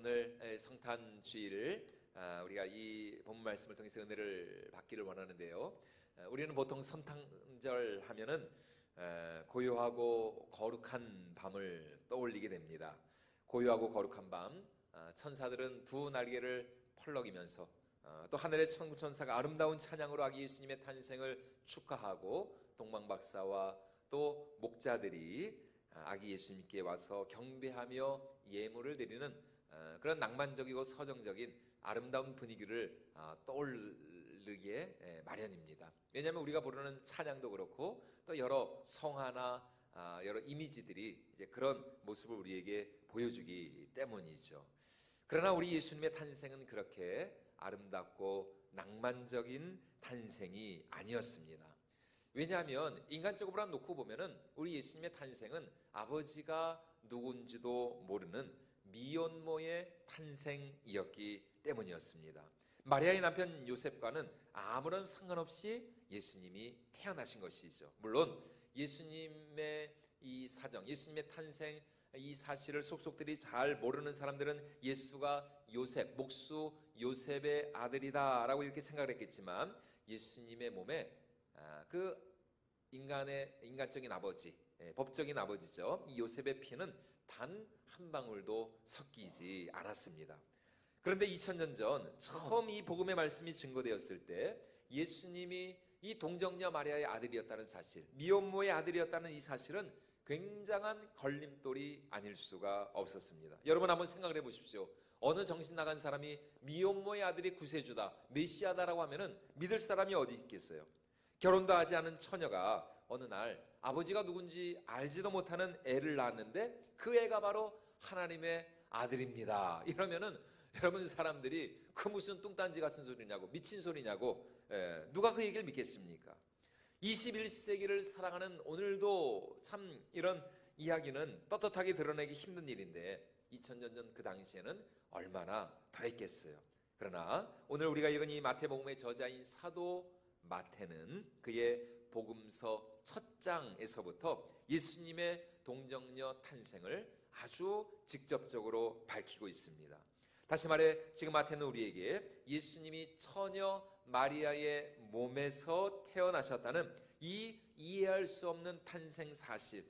오늘 성탄주일 우리가 이 본문 말씀을 통해서 은혜를 받기를 원하는데요. 우리는 보통 성탄절 하면은 고요하고 거룩한 밤을 떠올리게 됩니다. 고요하고 거룩한 밤, 천사들은 두 날개를 펄럭이면서 또 하늘의 천군천사가 아름다운 찬양으로 아기 예수님의 탄생을 축하하고 동방박사와 또 목자들이 아기 예수님께 와서 경배하며 예물을 드리는 그런 낭만적이고 서정적인 아름다운 분위기를 떠올리기에 마련입니다. 왜냐하면 우리가 부르는 찬양도 그렇고 또 여러 성화나 여러 이미지들이 이제 그런 모습을 우리에게 보여주기 때문이죠. 그러나 우리 예수님의 탄생은 그렇게 아름답고 낭만적인 탄생이 아니었습니다. 왜냐하면 인간적으로 놓고 보면은 우리 예수님의 탄생은 아버지가 누군지도 모르는 미혼모의 탄생이었기 때문이었습니다. 마리아의 남편 요셉과는 아무런 상관없이 예수님이 태어나신 것이죠. 물론 예수님의 이 사정, 예수님의 탄생 이 사실을 속속들이 잘 모르는 사람들은 예수가 요셉, 목수 요셉의 아들이다 라고 이렇게 생각을 했겠지만 예수님의 몸에 그 인간적인 아버지, 법적인 아버지죠. 이 요셉의 피는 단 한 방울도 섞이지 않았습니다. 그런데 2000년 전 처음 이 복음의 말씀이 증거되었을 때 예수님이 이 동정녀 마리아의 아들이었다는 사실, 미혼모의 아들이었다는 이 사실은 굉장한 걸림돌이 아닐 수가 없었습니다. 여러분 한번 생각을 해보십시오. 어느 정신 나간 사람이 미혼모의 아들이 구세주다, 메시아다라고 하면은 믿을 사람이 어디 있겠어요? 결혼도 하지 않은 처녀가 어느 날 아버지가 누군지 알지도 못하는 애를 낳았는데 그 애가 바로 하나님의 아들입니다. 이러면은 여러분 사람들이 그 무슨 뚱딴지 같은 소리냐고, 미친 소리냐고, 누가 그 얘기를 믿겠습니까? 21세기를 살아가는 오늘도 참 이런 이야기는 떳떳하게 드러내기 힘든 일인데 2000년 전 그 당시에는 얼마나 더했겠어요. 그러나 오늘 우리가 읽은 이 마태복음의 저자인 사도 마태는 그의 복음서 첫 장에서부터 예수님의 동정녀 탄생을 아주 직접적으로 밝히고 있습니다. 다시 말해 지금 마태는 우리에게 예수님이 처녀 마리아의 몸에서 태어나셨다는 이 이해할 수 없는 탄생 사실,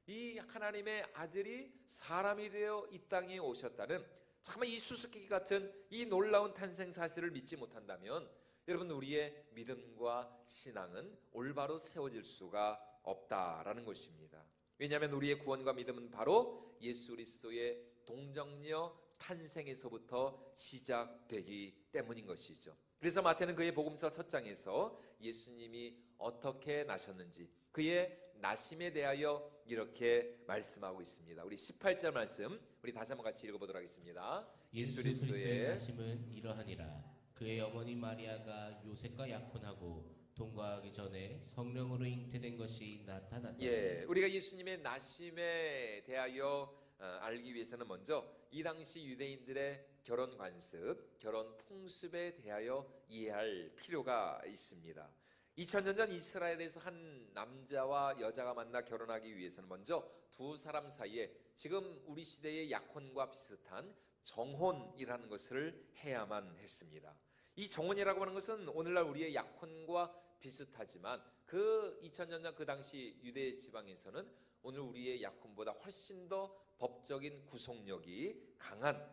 이 하나님의 아들이 사람이 되어 이 땅에 오셨다는 참 이 수수께끼 같은 이 놀라운 탄생 사실을 믿지 못한다면 여러분 우리의 믿음과 신앙은 올바로 세워질 수가 없다라는 것입니다. 왜냐하면 우리의 구원과 믿음은 바로 예수 그리스도의 동정녀 탄생에서부터 시작되기 때문인 것이죠. 그래서 마태는 그의 복음서 첫 장에서 예수님이 어떻게 나셨는지 그의 나심에 대하여 이렇게 말씀하고 있습니다. 우리 18절 말씀 우리 다시 한번 같이 읽어보도록 하겠습니다. 예수 그리스도의 나심은 이러하니라. 그의 어머니 마리아가 요셉과 약혼하고 동거하기 전에 성령으로 잉태된 것이 나타났다. 우리가 예수님의 나심에 대하여 알기 위해서는 먼저 이 당시 유대인들의 결혼 관습, 결혼 풍습에 대하여 이해할 필요가 있습니다. 2000년 전 이스라엘에서 한 남자와 여자가 만나 결혼하기 위해서는 먼저 두 사람 사이에 지금 우리 시대의 약혼과 비슷한 정혼이라는 것을 해야만 했습니다. 이 정혼이라고 하는 것은 오늘날 우리의 약혼과 비슷하지만 그 2000년 전 그 당시 유대 지방에서는 오늘 우리의 약혼보다 훨씬 더 법적인 구속력이 강한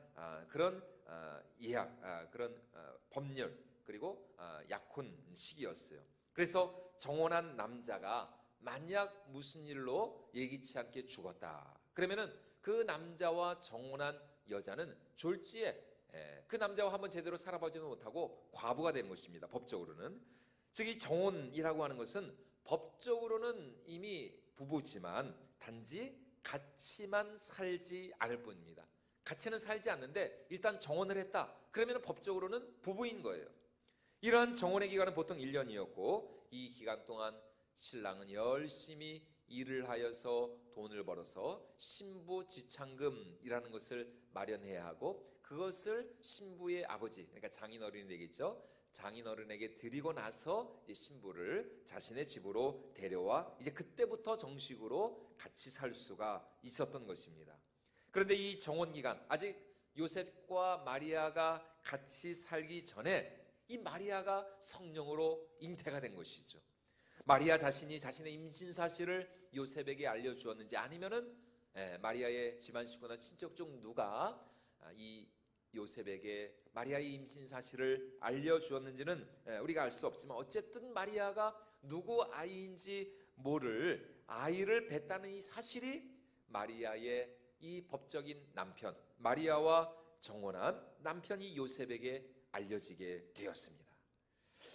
그런 예약, 그런 법률 그리고 약혼식이었어요. 그래서 정혼한 남자가 만약 무슨 일로 예기치 않게 죽었다 그러면은 그 남자와 정혼한 여자는 졸지에 그 남자와 한번 제대로 살아보지도 못하고 과부가 되는 것입니다. 법적으로는. 즉 이 정혼이라고 하는 것은 법적으로는 이미 부부지만 단지 같이만 살지 않을 뿐입니다. 같이는 살지 않는데 일단 정혼을 했다 그러면 법적으로는 부부인 거예요. 이러한 정혼의 기간은 보통 1년이었고 이 기간 동안 신랑은 열심히 일을 하여서 돈을 벌어서 신부 지창금이라는 것을 마련해야 하고 그것을 신부의 아버지, 그러니까 장인어른이 되겠죠. 장인어른에게 드리고 나서 이제 신부를 자신의 집으로 데려와 이제 그때부터 정식으로 같이 살 수가 있었던 것입니다. 그런데 이 정혼 기간 아직 요셉과 마리아가 같이 살기 전에 이 마리아가 성령으로 잉태가 된 것이죠. 마리아 자신이 자신의 임신 사실을 요셉에게 알려주었는지, 아니면은 마리아의 집안 식구나 친척 중 누가 이 요셉에게 마리아의 임신 사실을 알려주었는지는 우리가 알 수 없지만, 어쨌든 마리아가 누구 아이인지 모를 아이를 뱄다는 이 사실이 마리아의 이 법적인 남편, 마리아와 정혼한 남편이 요셉에게 알려지게 되었습니다.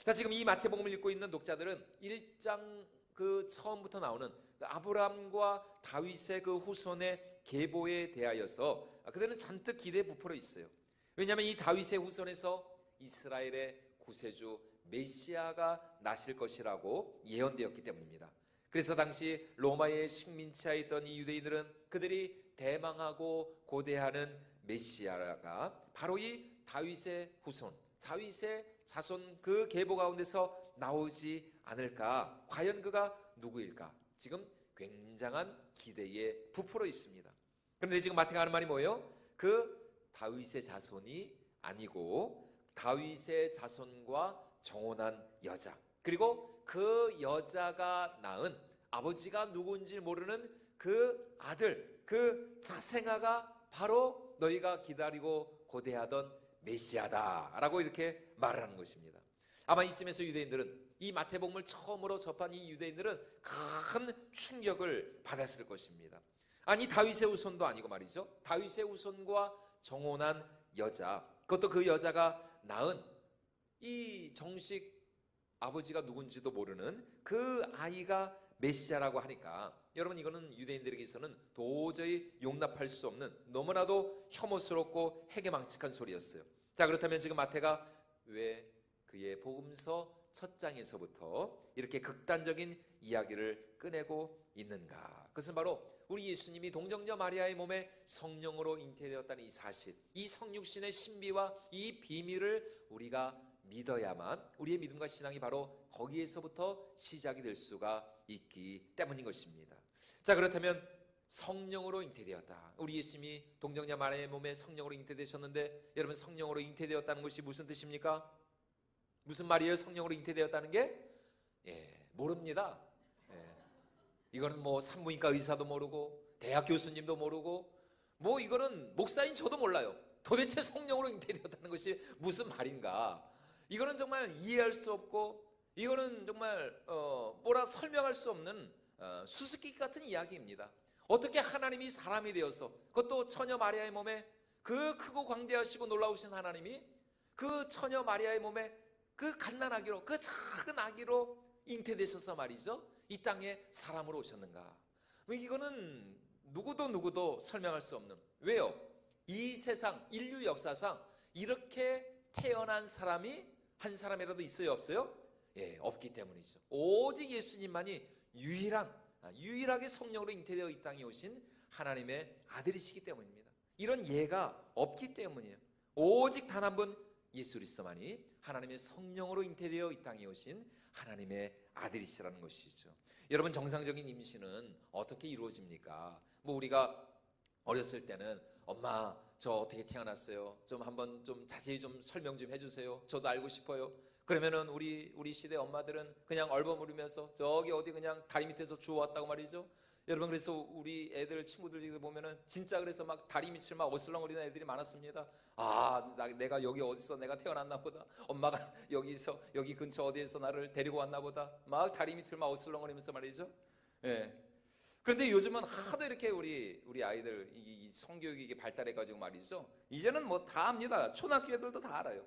자, 지금 이 마태복음을 읽고 있는 독자들은 1장 그 처음부터 나오는 아브라함과 다윗의 그 후손의 계보에 대하여서 그들은 잔뜩 기대에 부풀어 있어요. 왜냐하면 이 다윗의 후손에서 이스라엘의 구세주 메시아가 나실 것이라고 예언되었기 때문입니다. 그래서 당시 로마의 식민지하에 있던 이 유대인들은 그들이 대망하고 고대하는 메시아가 바로 이 다윗의 후손, 다윗의 자손 그 계보 가운데서 나오지 않을까? 과연 그가 누구일까? 지금 굉장한 기대에 부풀어 있습니다. 그런데 지금 마태가 하는 말이 뭐예요? 그 다윗의 자손이 아니고 다윗의 자손과 정혼한 여자, 그리고 그 여자가 낳은 아버지가 누군지 모르는 그 아들, 그 자생아가 바로 너희가 기다리고 고대하던 메시아다라고 이렇게 말하는 것입니다. 아마 이쯤에서 유대인들은, 이 마태복음을 처음으로 접한 이 유대인들은 큰 충격을 받았을 것입니다. 아니, 다윗의 후손도 아니고 말이죠, 다윗의 후손과 정혼한 여자, 그것도 그 여자가 낳은 이 정식 아버지가 누군지도 모르는 그 아이가 메시아라고 하니까, 여러분, 이거는 유대인들에게서는 도저히 용납할 수 없는 너무나도 혐오스럽고 해괴망측한 소리였어요. 자, 그렇다면 지금 마태가 왜 그의 복음서 첫 장에서부터 이렇게 극단적인 이야기를 꺼내고 있는가? 그것은 바로 우리 예수님이 동정녀 마리아의 몸에 성령으로 잉태되었다는 이 사실, 이 성육신의 신비와 이 비밀을 우리가 믿어야만 우리의 믿음과 신앙이 바로 거기에서부터 시작이 될 수가 있기 때문인 것입니다. 자, 그렇다면 성령으로 잉태되었다. 우리 예수님이 동정녀 마리아의 몸에 성령으로 잉태되셨는데, 여러분, 성령으로 잉태되었다는 것이 무슨 뜻입니까? 무슨 말이에요? 성령으로 잉태되었다는 게? 모릅니다. 이거는 뭐 산부인과 의사도 모르고 대학 교수님도 모르고 뭐 이거는 목사인 저도 몰라요. 도대체 성령으로 잉태되었다는 것이 무슨 말인가? 이거는 정말 이해할 수 없고, 이거는 정말 뭐라 설명할 수 없는 수수께끼 같은 이야기입니다. 어떻게 하나님이 사람이 되어서, 그것도 처녀 마리아의 몸에, 그 크고 광대하시고 놀라우신 하나님이 그 처녀 마리아의 몸에 그 갓난아기로, 그 작은 아기로 잉태되셔서 말이죠, 이 땅에 사람으로 오셨는가? 이거는 누구도 설명할 수 없는, 왜요? 이 세상 인류 역사상 이렇게 태어난 사람이 한 사람이라도 있어요, 없어요? 없기 때문이죠. 오직 예수님만이 유일하게 성령으로 잉태되어 이 땅에 오신 하나님의 아들이시기 때문입니다. 이런 예가 없기 때문이에요. 오직 단 한 분 예수 그리스도만이 하나님의 성령으로 잉태되어 이 땅에 오신 하나님의 아들이시라는 것이죠. 여러분, 정상적인 임신은 어떻게 이루어집니까? 뭐 우리가 어렸을 때는 엄마, 저 어떻게 태어났어요? 좀 한번 좀 자세히 좀 설명 좀 해주세요. 저도 알고 싶어요. 그러면은 우리 시대 엄마들은 그냥 얼버무리면서 저기 어디 그냥 다리 밑에서 주워왔다고 말이죠. 여러분, 그래서 우리 애들 친구들 보면은 진짜 그래서 막 다리 밑을 막 어슬렁거리는 애들이 많았습니다. 내가 여기 어디서 내가 태어났나 보다. 엄마가 여기 근처 어디에서 나를 데리고 왔나 보다. 막 다리 밑을 막 어슬렁거리면서 말이죠. 그런데 요즘은 하도 이렇게 우리 아이들 이 성교육이 이게 발달해가지고 말이죠. 이제는 뭐 다 압니다. 초등학교 애들도 다 알아요.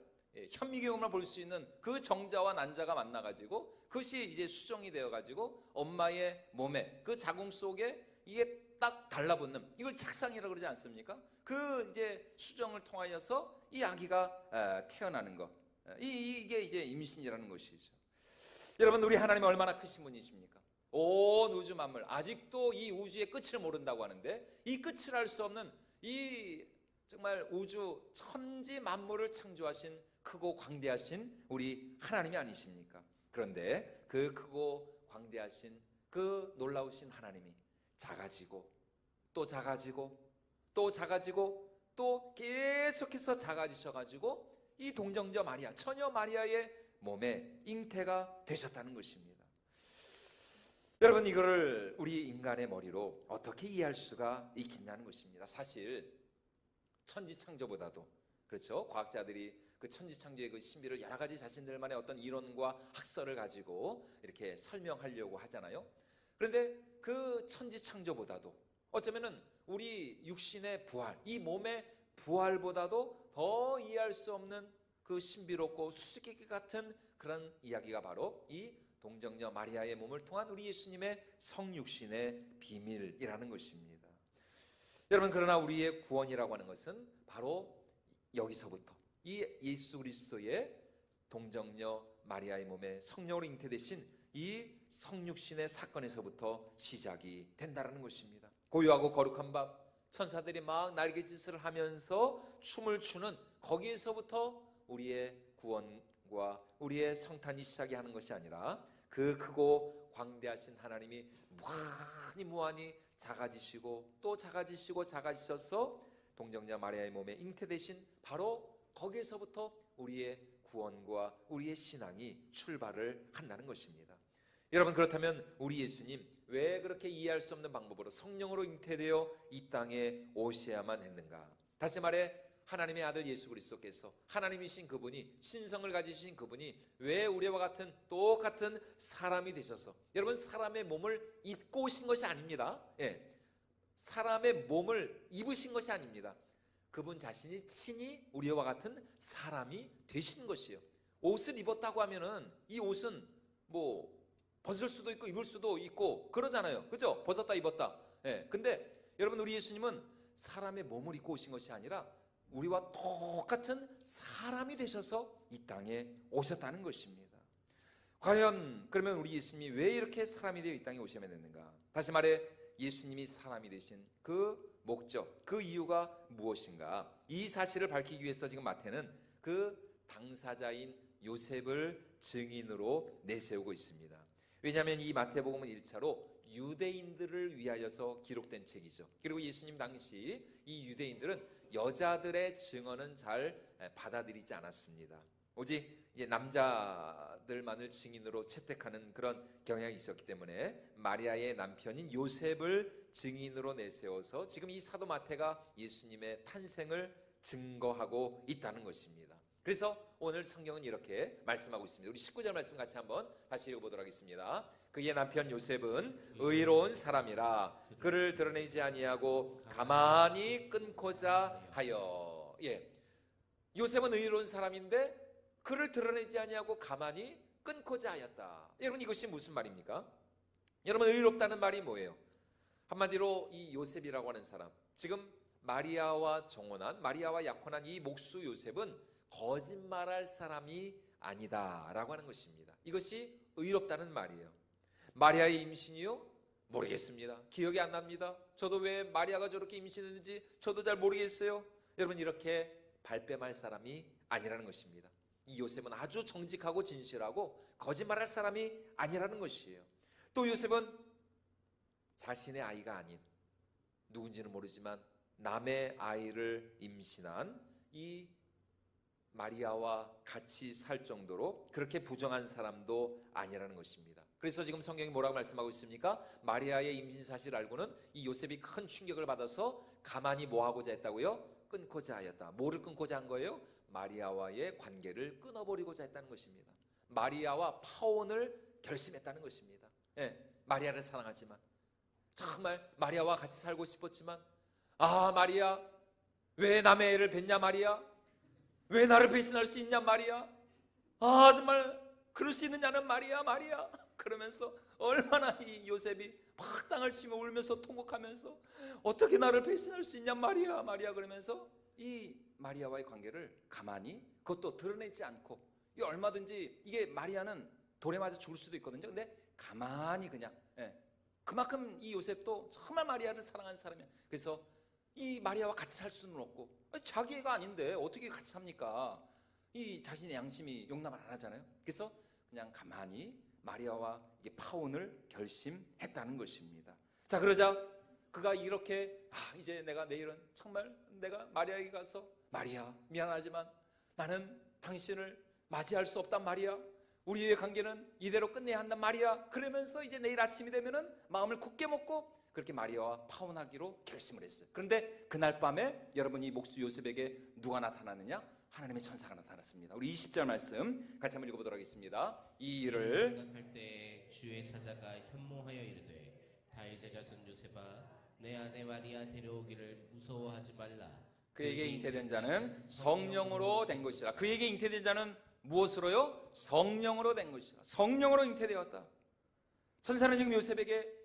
현미경으로만 볼 수 있는 그 정자와 난자가 만나가지고 그것이 이제 수정이 되어가지고 엄마의 몸에 그 자궁 속에 이게 딱 달라붙는, 이걸 착상이라고 그러지 않습니까? 그 이제 수정을 통하여서 이 아기가 태어나는 것, 이게 이제 임신이라는 것이죠. 여러분, 우리 하나님이 얼마나 크신 분이십니까? 온 우주 만물, 아직도 이 우주의 끝을 모른다고 하는데, 이 끝을 알 수 없는 이 정말 우주 천지 만물을 창조하신 크고 광대하신 우리 하나님이 아니십니까? 그런데 그 크고 광대하신 그 놀라우신 하나님이 작아지고 또 작아지고 또 작아지고 또 계속해서 작아지셔가지고 이 동정녀 마리아, 처녀 마리아의 몸에 잉태가 되셨다는 것입니다. 여러분, 이거를 우리 인간의 머리로 어떻게 이해할 수가 있겠냐는 것입니다. 사실 천지창조보다도, 그렇죠, 과학자들이 그 천지창조의 그 신비를 여러 가지 자신들만의 어떤 이론과 학설을 가지고 이렇게 설명하려고 하잖아요. 그런데 그 천지창조보다도 어쩌면은 우리 육신의 부활, 이 몸의 부활보다도 더 이해할 수 없는 그 신비롭고 수수께끼 같은 그런 이야기가 바로 이 동정녀 마리아의 몸을 통한 우리 예수님의 성육신의 비밀이라는 것입니다. 여러분, 그러나 우리의 구원이라고 하는 것은 바로 여기서부터 이 예수 그리스도의 동정녀 마리아의 몸에 성령으로 잉태되신 이 성육신의 사건에서부터 시작이 된다는 것입니다. 고요하고 거룩한 밤, 천사들이 막 날개짓을 하면서 춤을 추는 거기에서부터 우리의 구원과 우리의 성탄이 시작이 하는 것이 아니라 그 크고 광대하신 하나님이 무한히 작아지시고 또 작아지시고 작아지셔서 동정녀 마리아의 몸에 잉태되신 바로 거기에서부터 우리의 구원과 우리의 신앙이 출발을 한다는 것입니다. 여러분, 그렇다면 우리 예수님 왜 그렇게 이해할 수 없는 방법으로 성령으로 잉태되어 이 땅에 오셔야만 했는가? 다시 말해, 하나님의 아들 예수 그리스도께서, 하나님이신 그분이, 신성을 가지신 그분이 왜 우리와 같은 똑같은 사람이 되셔서, 여러분, 사람의 몸을 입고 오신 것이 아닙니다. 사람의 몸을 입으신 것이 아닙니다. 그분 자신이 친히 우리와 같은 사람이 되신 것이에요. 옷을 입었다고 하면은 이 옷은 뭐 벗을 수도 있고 입을 수도 있고 그러잖아요. 그죠? 벗었다 입었다. 근데 여러분, 우리 예수님은 사람의 몸을 입고 오신 것이 아니라 우리와 똑같은 사람이 되셔서 이 땅에 오셨다는 것입니다. 과연 그러면 우리 예수님이 왜 이렇게 사람이 되어 이 땅에 오셔야 됐는가? 다시 말해, 예수님이 사람이 되신 그 목적, 그 이유가 무엇인가? 이 사실을 밝히기 위해서 지금 마태는 그 당사자인 요셉을 증인으로 내세우고 있습니다. 왜냐하면 이 마태복음은 1차로 유대인들을 위하여서 기록된 책이죠. 그리고 예수님 당시 이 유대인들은 여자들의 증언은 잘 받아들이지 않았습니다. 오직 이제 남자들만을 증인으로 채택하는 그런 경향이 있었기 때문에 마리아의 남편인 요셉을 증인으로 내세워서 지금 이 사도 마태가 예수님의 탄생을 증거하고 있다는 것입니다. 그래서 오늘 성경은 이렇게 말씀하고 있습니다. 우리 19절 말씀 같이 한번 다시 읽어보도록 하겠습니다. 그의 남편 요셉은 의로운 사람이라 그를 드러내지 아니하고 가만히 끊고자 하여. 요셉은 의로운 사람인데 그를 드러내지 아니하고 가만히 끊고자 하였다. 여러분, 이것이 무슨 말입니까? 여러분, 의롭다는 말이 뭐예요? 한마디로 이 요셉이라고 하는 사람, 지금 마리아와 정혼한, 마리아와 약혼한 이 목수 요셉은 거짓말할 사람이 아니다라고 하는 것입니다. 이것이 의롭다는 말이에요. 마리아의 임신이요? 모르겠습니다. 기억이 안 납니다. 저도 왜 마리아가 저렇게 임신했는지 저도 잘 모르겠어요. 여러분, 이렇게 발뺌할 사람이 아니라는 것입니다. 이 요셉은 아주 정직하고 진실하고 거짓말할 사람이 아니라는 것이에요. 또 요셉은 자신의 아이가 아닌, 누군지는 모르지만 남의 아이를 임신한 이 마리아와 같이 살 정도로 그렇게 부정한 사람도 아니라는 것입니다. 그래서 지금 성경이 뭐라고 말씀하고 있습니까? 마리아의 임신 사실을 알고는 이 요셉이 큰 충격을 받아서 가만히 뭐 하고자 했다고요? 끊고자 하였다. 뭐를 끊고자 한 거예요? 마리아와의 관계를 끊어버리고자 했다는 것입니다. 마리아와 파혼을 결심했다는 것입니다. 마리아를 사랑하지만, 정말 마리아와 같이 살고 싶었지만, 마리아, 왜 남의 애를 뱉냐 마리아? 왜 나를 배신할 수 있냐 마리아? 정말 그럴 수 있느냐는 마리아. 그러면서 얼마나 이 요셉이 막 땅을 치며 울면서 통곡하면서 어떻게 나를 배신할 수 있냐 마리아. 그러면서 이 마리아와의 관계를 가만히, 그것도 드러내지 않고, 이 얼마든지 이게 마리아는 돌에 맞아 죽을 수도 있거든요. 근데 가만히 그냥, 그만큼 이 요셉도 정말 마리아를 사랑하는 사람이야. 그래서 이 마리아와 같이 살 수는 없고, 자기 애가 아닌데 어떻게 같이 삽니까? 이 자신의 양심이 용납을 안 하잖아요. 그래서 그냥 가만히 마리아와 이게 파혼을 결심했다는 것입니다. 자, 그러자 그가 이렇게 이제 내가 내일은 정말 내가 마리아에게 가서 마리아 미안하지만 나는 당신을 맞이할 수 없단 말이야. 우리의 관계는 이대로 끝내야 한단 말이야. 그러면서 이제 내일 아침이 되면은 마음을 굳게 먹고 그렇게 마리아와 파혼하기로 결심을 했어요. 그런데 그날 밤에 여러분 이 목수 요셉에게 누가 나타나느냐? 하나님의 천사가 나타났습니다. 우리 20절 말씀 같이 한번 읽어보도록 하겠습니다. 이 일을 생각할 때 주의 사자가 현몽하여 이르되 다윗의 자손 요셉아 내 아내 마리아 데려오기를 무서워하지 말라. 그에게 잉태된 자는 성령으로 된 것이라. 그에게 잉태된 자는 무엇으로요? 성령으로 된 것이라. 성령으로 잉태되었다. 천사는 지금 요셉에게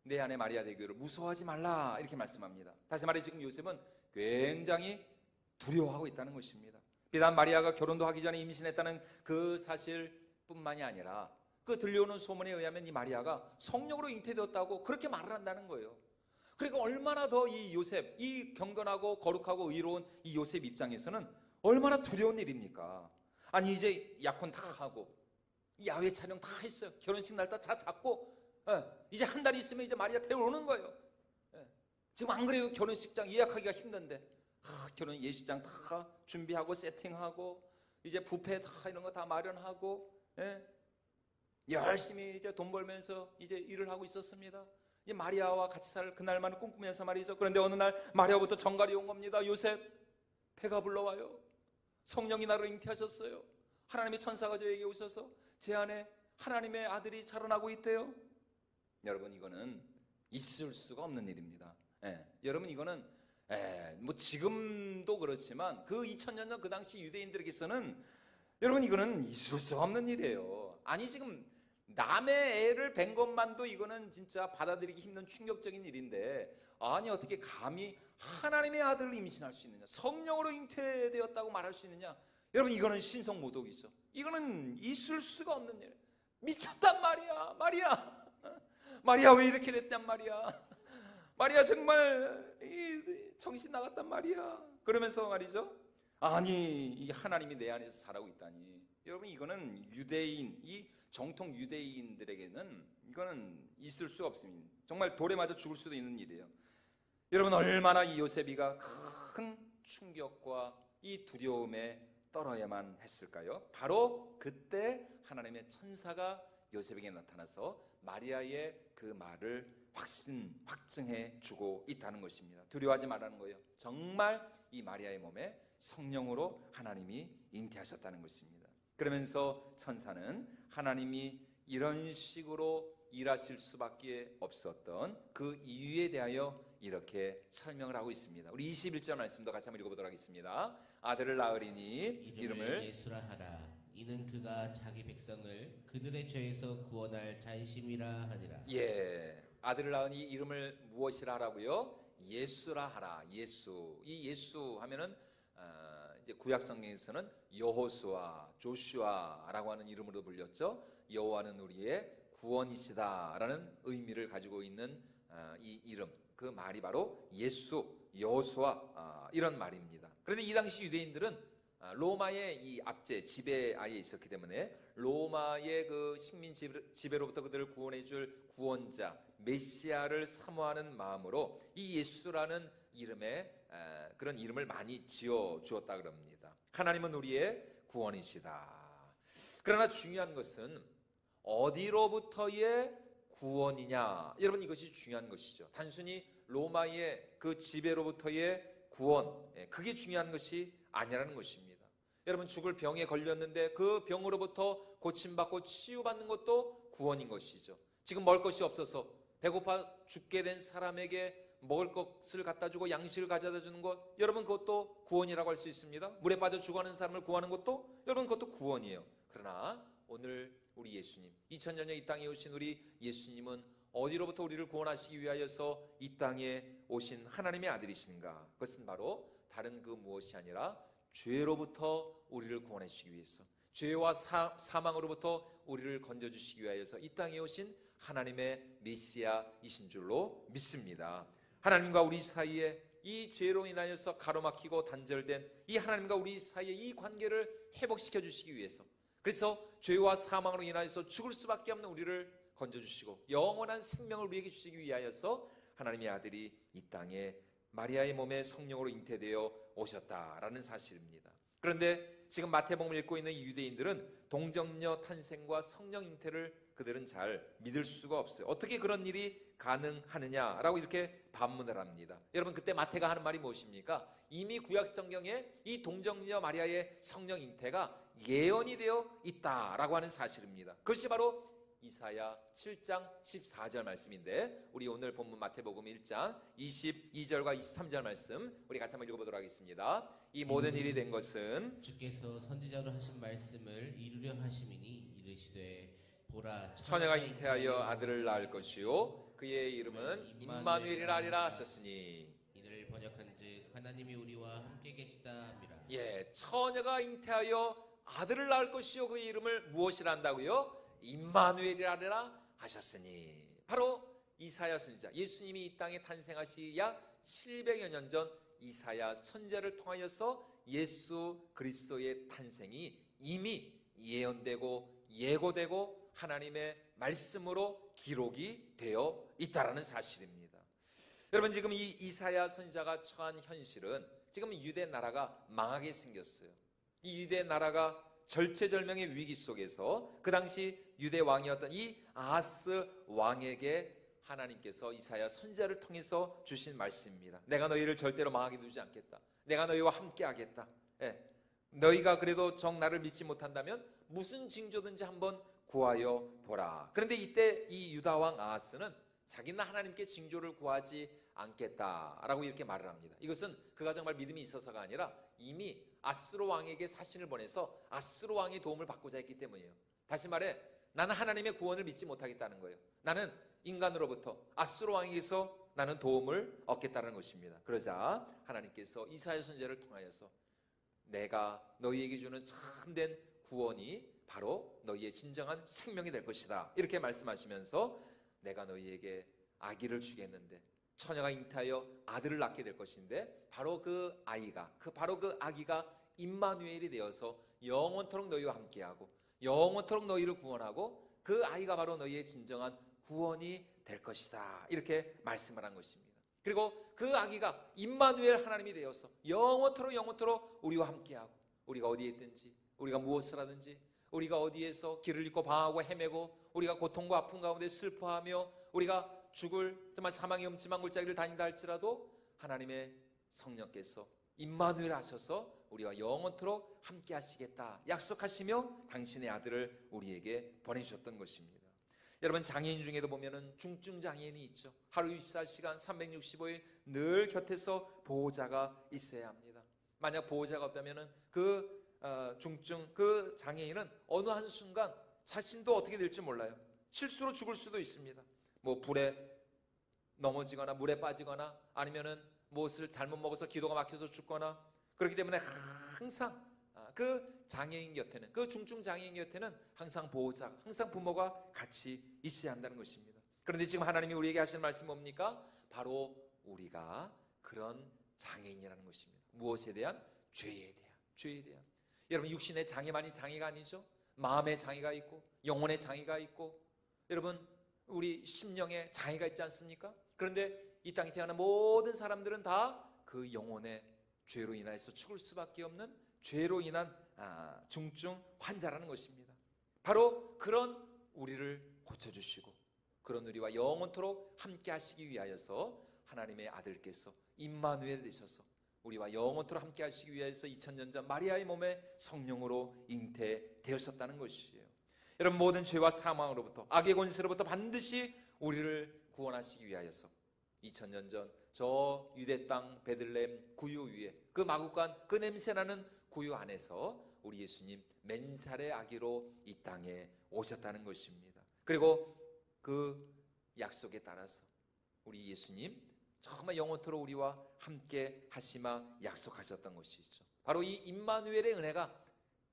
내 아내 마리아 되기를 무서워하지 말라 이렇게 말씀합니다. 다시 말해 지금 요셉은 굉장히 두려워하고 있다는 것입니다. 비단 마리아가 결혼도 하기 전에 임신했다는 그 사실뿐만이 아니라 그 들려오는 소문에 의하면 이 마리아가 성령으로 잉태되었다고 그렇게 말을 한다는 거예요. 그러니까 얼마나 더 이 요셉, 이 경건하고 거룩하고 의로운 이 요셉 입장에서는 얼마나 두려운 일입니까? 아니 이제 약혼 다 하고 야외 촬영 다 했어요. 결혼식 날 다 잡고 이제 한 달 있으면 이제 마리아 데려오는 거예요. 지금 안 그래도 결혼식장 예약하기가 힘든데 결혼 예식장 다 준비하고 세팅하고 이제 뷔페 다 이런 거 다 마련하고 열심히 이제 돈 벌면서 이제 일을 하고 있었습니다. 이제 마리아와 같이 살 그날만을 꿈꾸면서 말이죠. 그런데 어느 날 마리아부터 정갈이 온 겁니다. 요셉 배가 불러와요. 성령이 나를 잉태하셨어요. 하나님의 천사가 저에게 오셔서 제 안에 하나님의 아들이 자라나고 있대요. 여러분 이거는 있을 수가 없는 일입니다. 여러분 이거는 뭐 지금도 그렇지만 그 2000년 전 그 당시 유대인들에게서는 여러분 이거는 있을 수가 없는 일이에요. 아니 지금 남의 애를 뵌 것만도 이거는 진짜 받아들이기 힘든 충격적인 일인데 아니 어떻게 감히 하나님의 아들을 임신할 수 있느냐, 성령으로 잉태되었다고 말할 수 있느냐. 여러분 이거는 신성모독이죠. 이거는 있을 수가 없는 일. 미쳤단 말이야. 마리아 왜 이렇게 됐단 말이야. 마리아 정말 정신 나갔단 말이야. 그러면서 말이죠. 아니 이 하나님이 내 안에서 살아고 있다니. 여러분 이거는 유대인, 이 정통 유대인들에게는 이거는 있을 수가 없습니다. 정말 돌에 맞아 죽을 수도 있는 일이에요. 여러분 얼마나 이 요셉이가 큰 충격과 이 두려움에 떨어야만 했을까요? 바로 그때 하나님의 천사가 요셉에게 나타나서 마리아의 그 말을 확증해 주고 있다는 것입니다. 두려워하지 말라는 거예요. 정말 이 마리아의 몸에 성령으로 하나님이 잉태하셨다는 것입니다. 그러면서 천사는 하나님이 이런 식으로 일하실 수밖에 없었던 그 이유에 대하여 이렇게 설명을 하고 있습니다. 우리 21절 말씀도 같이 한번 읽어보도록 하겠습니다. 아들을 낳으리니 이름을 예수라 하라. 이는 그가 자기 백성을 그들의 죄에서 구원할 자이심이라 하니라. 아들을 낳으니 이름을 무엇이라 하라고요? 예수라 하라. 예수. 이 예수 하면은 이제 구약 성경에서는 여호수아, 조슈아라고 하는 이름으로 불렸죠. 여호와는 우리의 구원이시다라는 의미를 가지고 있는 이 이름, 그 말이 바로 예수, 여호수아 이런 말입니다. 그런데 이 당시 유대인들은 로마의 이 압제, 지배하에 있었기 때문에 로마의 그 식민 지배로부터 그들을 구원해줄 구원자, 메시아를 사모하는 마음으로 이 예수라는 이름에 그런 이름을 많이 지어 주었다 그럽니다. 하나님은 우리의 구원이시다. 그러나 중요한 것은 어디로부터의 구원이냐. 여러분 이것이 중요한 것이죠. 단순히 로마의 그 지배로부터의 구원, 그게 중요한 것이 아니라는 것입니다. 여러분 죽을 병에 걸렸는데 그 병으로부터 고침받고 치유받는 것도 구원인 것이죠. 지금 먹을 것이 없어서 배고파 죽게 된 사람에게 먹을 것을 갖다 주고 양식을 가져다 주는 것, 여러분 그것도 구원이라고 할 수 있습니다. 물에 빠져 죽어가는 사람을 구하는 것도 여러분 그것도 구원이에요. 그러나 오늘 우리 예수님, 2000년 전 이 땅에 오신 우리 예수님은 어디로부터 우리를 구원하시기 위하여서 이 땅에 오신 하나님의 아들이신가? 그것은 바로 다른 그 무엇이 아니라 죄로부터 우리를 구원해 주시기 위해서, 죄와 사망으로부터 우리를 건져주시기 위하여서 이 땅에 오신 하나님의 메시아이신 줄로 믿습니다. 하나님과 우리 사이에 이 죄로 인하여서 가로막히고 단절된 이 하나님과 우리 사이의 이 관계를 회복시켜 주시기 위해서, 그래서 죄와 사망으로 인하여서 죽을 수밖에 없는 우리를 건져주시고 영원한 생명을 우리에게 주시기 위하여서 하나님의 아들이 이 땅에 마리아의 몸에 성령으로 잉태되어 오셨다라는 사실입니다. 그런데 지금 마태복음을 읽고 있는 이 유대인들은 동정녀 탄생과 성령 잉태를 그들은 잘 믿을 수가 없어요. 어떻게 그런 일이 가능하느냐라고 이렇게 반문을 합니다. 여러분, 그때 마태가 하는 말이 무엇입니까? 이미 구약 성경에 이 동정녀 마리아의 성령 잉태가 예언이 되어 있다라고 하는 사실입니다. 그것이 바로 이사야 7장 14절 말씀인데, 우리 오늘 본문 마태복음 1장 22절과 23절 말씀 우리 같이 한번 읽어보도록 하겠습니다. 이 모든 일이 된 것은 주께서 선지자로 하신 말씀을 이루려 하심이니, 이르시되 보라, 처녀가 잉태하여 아들을 낳을 것이요 그의 이름은 임마누엘이라 하리라 하셨으니, 이를 번역한즉 하나님이 우리와 함께 계시다 함이라. 처녀가 잉태하여 아들을 낳을 것이요 그의 이름을 무엇이라 한다고요? 임마누엘이라 하리라 하셨으니, 바로 이사야 선지자, 예수님이 이 땅에 탄생하시 약 700여 년 전 이사야 선지자를 통하여서 예수 그리스도의 탄생이 이미 예언되고 예고되고 하나님의 말씀으로 기록이 되어 있다라는 사실입니다. 여러분, 지금 이 이사야 선지자가 처한 현실은 지금 유대 나라가 망하게 생겼어요. 이 유대 나라가 절체절명의 위기 속에서 그 당시 유대 왕이었던 이 아하스 왕에게 하나님께서 이사야 선지자를 통해서 주신 말씀입니다. 내가 너희를 절대로 망하게 두지 않겠다. 내가 너희와 함께 하겠다. 너희가 그래도 정 나를 믿지 못한다면 무슨 징조든지 한번 구하여 보라. 그런데 이때 이 유다 왕 아하스는 자기는 하나님께 징조를 구하지 않겠다라고 이렇게 말을 합니다. 이것은 그가 정말 믿음이 있어서가 아니라 이미 아스로 왕에게 사신을 보내서 아스로 왕의 도움을 받고자 했기 때문이에요. 다시 말해, 나는 하나님의 구원을 믿지 못하겠다는 거예요. 나는 인간으로부터 아스로 왕에게서 나는 도움을 얻겠다는 것입니다. 그러자 하나님께서 이사야 선지자를 통하여서 내가 너희에게 주는 참된 구원이 바로 너희의 진정한 생명이 될 것이다, 이렇게 말씀하시면서 내가 너희에게 아기를 주겠는데, 처녀가 잉태하여 아들을 낳게 될 것인데, 바로 그 아이가, 바로 그 아기가 임마누엘이 되어서 영원토록 너희와 함께하고 영원토록 너희를 구원하고 그 아이가 바로 너희의 진정한 구원이 될 것이다, 이렇게 말씀을 한 것입니다. 그리고 그 아기가 임마누엘 하나님이 되어서 영원토록 우리와 함께하고, 우리가 어디에 있든지, 우리가 무엇을 하든지, 우리가 어디에서 길을 잃고 방황하고 헤매고, 우리가 고통과 아픔 가운데 슬퍼하며 우리가 죽을 정말 사망의 음침한 골짜기를 다닌다 할지라도 하나님의 성령께서 임마누엘 하셔서 우리와 영원토록 함께 하시겠다 약속하시며 당신의 아들을 우리에게 보내주셨던 것입니다. 여러분, 장애인 중에도 보면은 중증 장애인이 있죠. 하루 24시간 365일 늘 곁에서 보호자가 있어야 합니다. 만약 보호자가 없다면은 그 중증 그 장애인은 어느 한순간 자신도 어떻게 될지 몰라요. 실수로 죽을 수도 있습니다. 뭐 불에 넘어지거나 물에 빠지거나 아니면은 무엇을 잘못 먹어서 기도가 막혀서 죽거나, 그렇기 때문에 항상 그 장애인 곁에는, 그 중증 장애인 곁에는 항상 보호자, 항상 부모가 같이 있어야 한다는 것입니다. 그런데 지금 하나님이 우리에게 하시는 말씀이 뭡니까? 바로 우리가 그런 장애인이라는 것입니다. 무엇에 대한? 죄에 대한. 여러분, 육신의 장애만이 장애가 아니죠. 마음의 장애가 있고 영혼의 장애가 있고, 여러분 우리 심령에 장애가 있지 않습니까? 그런데 이 땅에 태어난 모든 사람들은 다 그 영혼의 죄로 인해서 죽을 수밖에 없는 죄로 인한 중증 환자라는 것입니다. 바로 그런 우리를 고쳐주시고 그런 우리와 영원토록 함께 하시기 위하여서 하나님의 아들께서 임마누엘 되셔서 우리와 영원토록 함께 하시기 위해서 2000년 전 마리아의 몸에 성령으로 잉태되셨다는 것이에요. 여러분, 모든 죄와 사망으로부터, 악의 권세로부터 반드시 우리를 구원하시기 위하여서 2000년 전 저 유대 땅 베들레헴 구유 위에, 그 마구간, 그 냄새나는 구유 안에서 우리 예수님 맨살의 아기로 이 땅에 오셨다는 것입니다. 그리고 그 약속에 따라서 우리 예수님 정말 영원토록 우리와 함께 하시마 약속하셨던 것이죠. 바로 이 임마누엘의 은혜가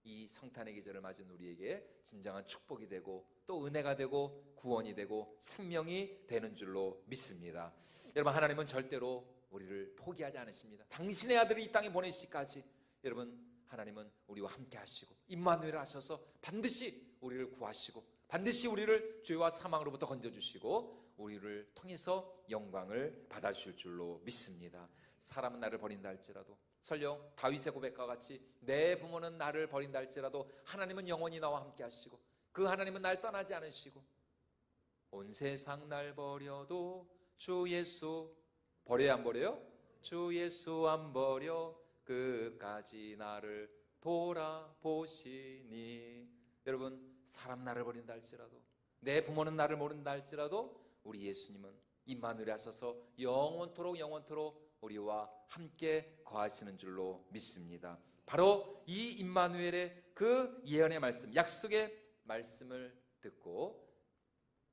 이 성탄의 계절을 맞은 우리에게 진정한 축복이 되고 또 은혜가 되고 구원이 되고 생명이 되는 줄로 믿습니다. 여러분, 하나님은 절대로 우리를 포기하지 않으십니다. 당신의 아들을 이 땅에 보내시기까지 여러분, 하나님은 우리와 함께 하시고 임마누엘 하셔서 반드시 우리를 구하시고 반드시 우리를 죄와 사망으로부터 건져주시고 우리를 통해서 영광을 받아주실 줄로 믿습니다. 사람은 나를 버린다 할지라도, 설령 다윗의 고백과 같이 내 부모는 나를 버린다 할지라도 하나님은 영원히 나와 함께 하시고 그 하나님은 날 떠나지 않으시고, 온 세상 날 버려도 주 예수 버려야 안 버려요? 주 예수 안 버려 끝까지 나를 돌아보시니. 여러분, 사람 나를 버린다 할지라도, 내 부모는 나를 모른다 할지라도 우리 예수님은 임마누엘에 하셔서 영원토록 우리와 함께 거하시는 줄로 믿습니다. 바로 이 임마누엘의 그 예언의 말씀, 약속의 말씀을 듣고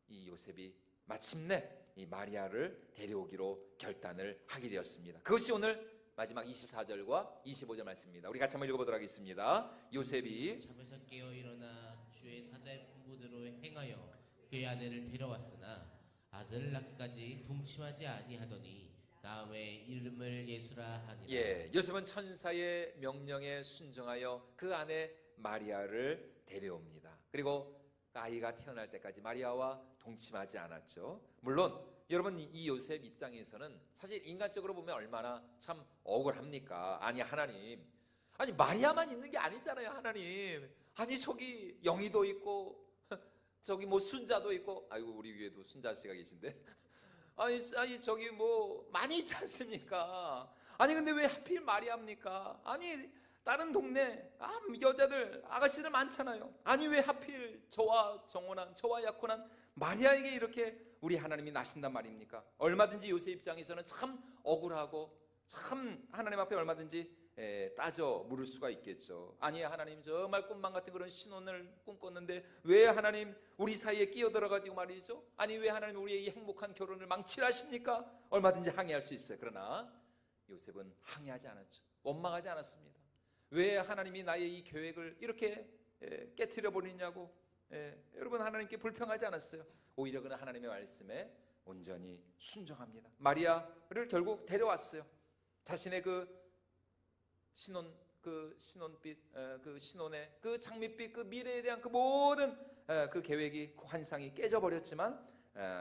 이 요셉이 마침내 이 마리아를 데려오기로 결단을 하게 되었습니다. 그것이 오늘 마지막 24절과 25절 말씀입니다. 우리 같이 한번 읽어보도록 하겠습니다. 요셉이 잠에서 깨어 일어나 주의 사자의 분부대로 행하여 그의 아내를 데려왔으나 아들을 낳기까지 동침하지 아니하더니 다음에 이름을 예수라 하니라. 요셉은 천사의 명령에 순종하여 그 아내 마리아를 데려옵니다. 그리고 아이가 태어날 때까지 마리아와 동침하지 않았죠. 물론 여러분, 이 요셉 입장에서는 사실 인간적으로 보면 얼마나 참 억울합니까? 아니 하나님, 아니 마리아만 있는 게 아니잖아요. 하나님, 아니 저기 영희도 있고 저기 뭐 순자도 있고, 아이고 우리 위에도 순자 씨가 계신데 아니 저기 뭐 많이 있지 않습니까? 아니 근데 왜 하필 마리아입니까? 아니 다른 동네 여자들 아가씨들 많잖아요. 아니 왜 하필 저와 정혼한, 저와 약혼한 마리아에게 이렇게 우리 하나님이 나신단 말입니까? 얼마든지 요셉 입장에서는 참 억울하고 참 하나님 앞에 얼마든지 따져 물을 수가 있겠죠. 아니 하나님, 정말 꿈만 같은 그런 신혼을 꿈꿨는데 왜 하나님 우리 사이에 끼어들어가지고 말이죠, 아니 왜 하나님 우리의 이 행복한 결혼을 망칠하십니까? 얼마든지 항의할 수 있어요. 그러나 요셉은 항의하지 않았죠. 원망하지 않았습니다. 왜 하나님이 나의 이 계획을 이렇게 깨트려 버리냐고 여러분, 하나님께 불평하지 않았어요. 오히려 그는 하나님의 말씀에 온전히 순종합니다. 마리아를 결국 데려왔어요. 자신의 그 신혼빛, 그 신혼의 그 장밋빛, 그 미래에 대한 그 모든 그 계획이, 그 환상이 깨져버렸지만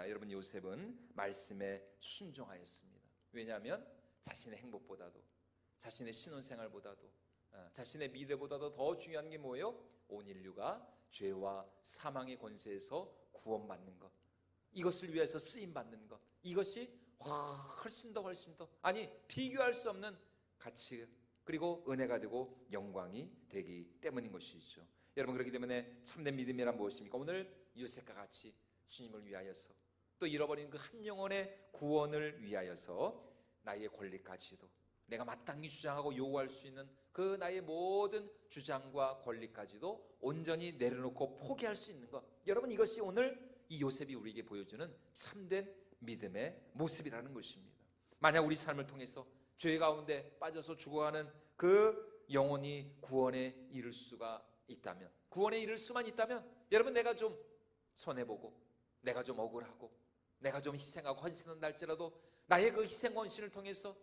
여러분, 요셉은 말씀에 순종하였습니다. 왜냐하면 자신의 행복보다도, 자신의 신혼생활보다도, 자신의 미래보다도 더 중요한 게 뭐예요? 온 인류가 죄와 사망의 권세에서 구원받는 것, 이것을 위해서 쓰임받는 것, 이것이 훨씬 더 아니 비교할 수 없는 가치 그리고 은혜가 되고 영광이 되기 때문인 것이죠. 여러분, 그렇기 때문에 참된 믿음이란 무엇입니까? 오늘 요셉과 같이 주님을 위하여서, 또 잃어버린 그 한 영혼의 구원을 위하여서 나의 권리까지도, 내가 마땅히 주장하고 요구할 수 있는 그 나의 모든 주장과 권리까지도 온전히 내려놓고 포기할 수 있는 것, 여러분, 이것이 오늘 이 요셉이 우리에게 보여주는 참된 믿음의 모습이라는 것입니다. 만약 우리 삶을 통해서 죄 가운데 빠져서 죽어가는 그 영혼이 구원에 이를 수가 있다면, 구원에 이를 수만 있다면, 여러분, 내가 좀 손해보고, 내가 좀 억울하고, 내가 좀 희생하고 헌신한다 할지라도 나의 그 희생 헌신을 통해서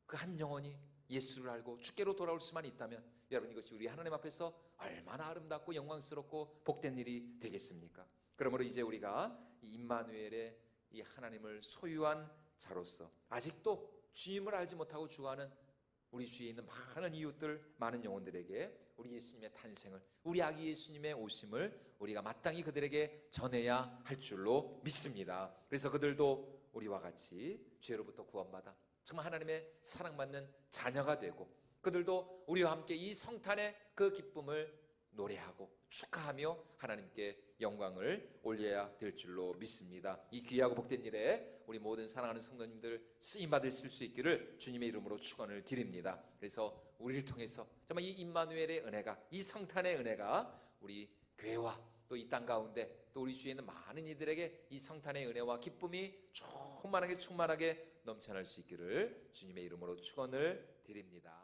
그 한 영혼이 예수를 알고 주께로 돌아올 수만 있다면, 여러분, 이것이 우리 하나님 앞에서 얼마나 아름답고 영광스럽고 복된 일이 되겠습니까? 그러므로 이제 우리가 이 임마누엘의 이 하나님을 소유한 자로서 아직도 주님을 알지 못하고 죽어가는 우리 주위에 있는 많은 이웃들, 많은 영혼들에게 우리 예수님의 탄생을, 우리 아기 예수님의 오심을 우리가 마땅히 그들에게 전해야 할 줄로 믿습니다. 그래서 그들도 우리와 같이 죄로부터 구원받아 정말 하나님의 사랑받는 자녀가 되고, 그들도 우리와 함께 이 성탄의 그 기쁨을 노래하고 축하하며 하나님께 영광을 올려야 될 줄로 믿습니다. 이 귀하고 복된 일에 우리 모든 사랑하는 성도님들 쓰임 받으실 수 있기를 주님의 이름으로 축원을 드립니다. 그래서 우리를 통해서 정말 이 임마누엘의 은혜가, 이 성탄의 은혜가 우리 교회와 또 이 땅 가운데 또 우리 주위에 있는 많은 이들에게 이 성탄의 은혜와 기쁨이 충만하게 넘쳐날 수 있기를 주님의 이름으로 축원을 드립니다.